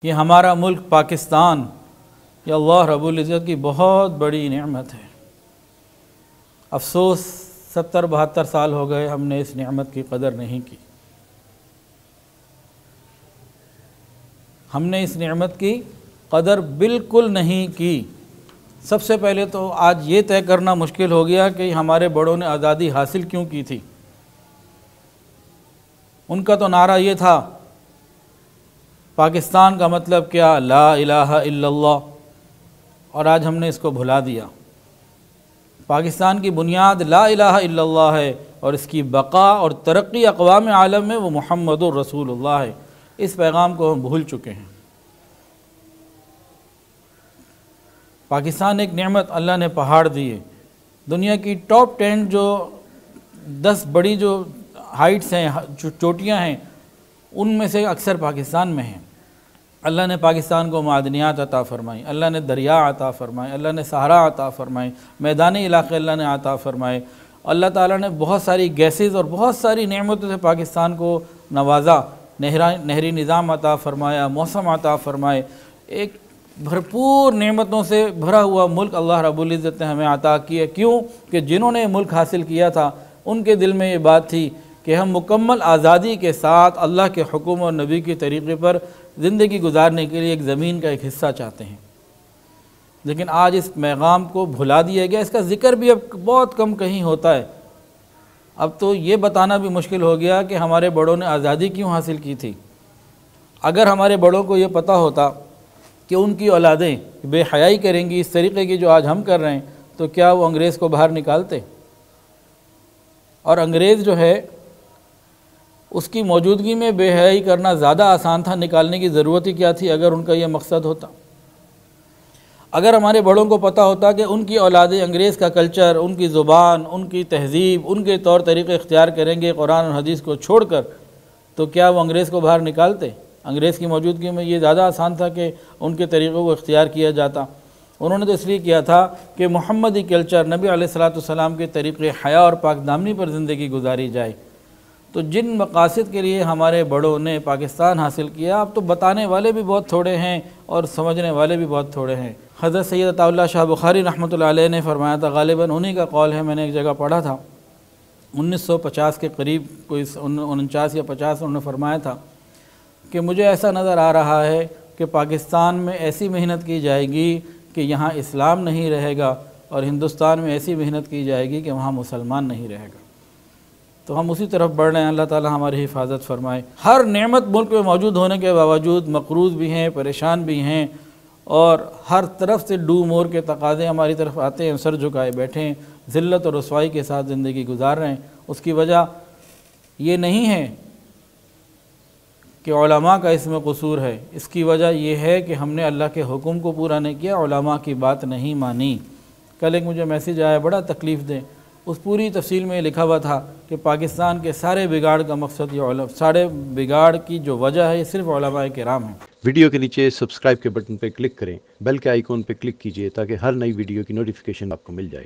ये हमारा मुल्क पाकिस्तान, ये अल्लाह रब्बुल इज़्ज़त की बहुत बड़ी नेमत है। अफसोस 70-72 साल हो गए हमने इस नेमत की कदर नहीं की। हमने इस नेमत की कदर बिल्कुल नहीं की। सबसे पहले तो आज ये तय करना मुश्किल हो गया कि हमारे बड़ों ने आज़ादी हासिल क्यों की थी। उनका तो नारा ये था, पाकिस्तान का मतलब क्या, ला इलाहा इल्लल्लाह, और आज हमने इसको भुला दिया। पाकिस्तान की बुनियाद ला इलाहा इल्लल्लाह है और इसकी बका और तरक्की अक़वाम आलम में वो मुहम्मदुर रसूलुल्लाह है। इस पैगाम को हम भूल चुके हैं। पाकिस्तान एक नेमत अल्लाह ने पहाड़ दिए। दुनिया की टॉप 10 जो 10 बड़ी जो हाइट्स हैं, चोटियाँ हैं, उनमें से अक्सर पाकिस्तान में हैं। अल्लाह ने पाकिस्तान को मादनियात अता फ़रमाई, अल्लाह ने दरिया अता फ़रमाए, अल्लाह ने सहारा अता फ़रमाए, मैदानी इलाक़े अल्लाह ने अता फ़रमाए। अल्लाह ताला ने बहुत सारी गैसेस और बहुत सारी नेमतों से पाकिस्तान को नवाजा। नहरी निज़ाम अता फ़रमाया, मौसम अता फ़रमाए। एक भरपूर नेमतों से भरा हुआ मुल्क अल्लाह रब्बुल इज़्ज़त ने हमें अता किया। क्यों कि जिन्होंने मुल्क हासिल किया था उनके दिल में ये बात थी कि हम मुकम्मल आज़ादी के साथ अल्लाह के हुक्म और नबी के तरीक़े पर ज़िंदगी गुजारने के लिए एक ज़मीन का एक हिस्सा चाहते हैं। लेकिन आज इस पैगाम को भुला दिया गया। इसका ज़िक्र भी अब बहुत कम कहीं होता है। अब तो ये बताना भी मुश्किल हो गया कि हमारे बड़ों ने आज़ादी क्यों हासिल की थी। अगर हमारे बड़ों को ये पता होता कि उनकी औलादें बेहयाई करेंगी इस तरीक़े की जो आज हम कर रहे हैं, तो क्या वो अंग्रेज़ को बाहर निकालते। और अंग्रेज़ जो है उसकी मौजूदगी में बेहयाई करना ज़्यादा आसान था। निकालने की ज़रूरत ही क्या थी अगर उनका यह मकसद होता। अगर हमारे बड़ों को पता होता कि उनकी औलादें अंग्रेज़ का कल्चर, उनकी ज़ुबान, उनकी तहज़ीब, उनके तौर तरीक़े इख्तियार करेंगे कुरान और हदीस को छोड़कर, तो क्या वो अंग्रेज़ को बाहर निकालते। अंग्रेज़ की मौजूदगी में ये ज़्यादा आसान था कि उनके तरीक़ों को इख्तियार किया जाता। उन्होंने तो इसलिए किया था कि मुहम्मदी कल्चर, नबी अलैहिस्सलाम के तरीक़े हया और पाकदामनी पर ज़िंदगी गुजारी जाए। तो जिन मकासद के लिए हमारे बड़ों ने पाकिस्तान हासिल किया, अब तो बताने वाले भी बहुत थोड़े हैं और समझने वाले भी बहुत थोड़े हैं। हज़रत सैयद अताउल्लाह शाह बुखारी रहमतुल्लाह अलैह ने फरमाया था, गालिबन उन्हीं का कौल है, मैंने एक जगह पढ़ा था 1950 के करीब, कोई 49 या 50, उन्होंने फरमाया था कि मुझे ऐसा नज़र आ रहा है कि पाकिस्तान में ऐसी मेहनत की जाएगी कि यहाँ इस्लाम नहीं रहेगा और हिंदुस्तान में ऐसी मेहनत की जाएगी कि वहाँ मुसलमान नहीं रहेगा। तो हम उसी तरफ बढ़ रहे हैं। अल्लाह ताला हमारी हिफाजत फरमाए। हर नेमत मुल्क में मौजूद होने के बावजूद मकरूज़ भी हैं, परेशान भी हैं और हर तरफ से डू मोर के तकाज़े हमारी तरफ आते हैं। सर झुकाए बैठे हैं, ज़िल्लत और रुसवाई के साथ ज़िंदगी गुजार रहे हैं। उसकी वजह ये नहीं है कि उलमा का इसमें कसूर है। इसकी वजह यह है कि हमने अल्लाह के हुक्म को पूरा नहीं किया, उलमा की बात नहीं मानी। कल एक मुझे मैसेज आया बड़ा तकलीफ़ दे, उस पूरी तफसील में लिखा हुआ था कि पाकिस्तान के सारे बिगाड़ का मकसद ये सारे बिगाड़ की जो वजह है ये सिर्फ उलमाए किराम है। वीडियो के नीचे सब्सक्राइब के बटन पर क्लिक करें, बेल के आइकॉन पर क्लिक कीजिए ताकि हर नई वीडियो की नोटिफिकेशन आपको मिल जाए।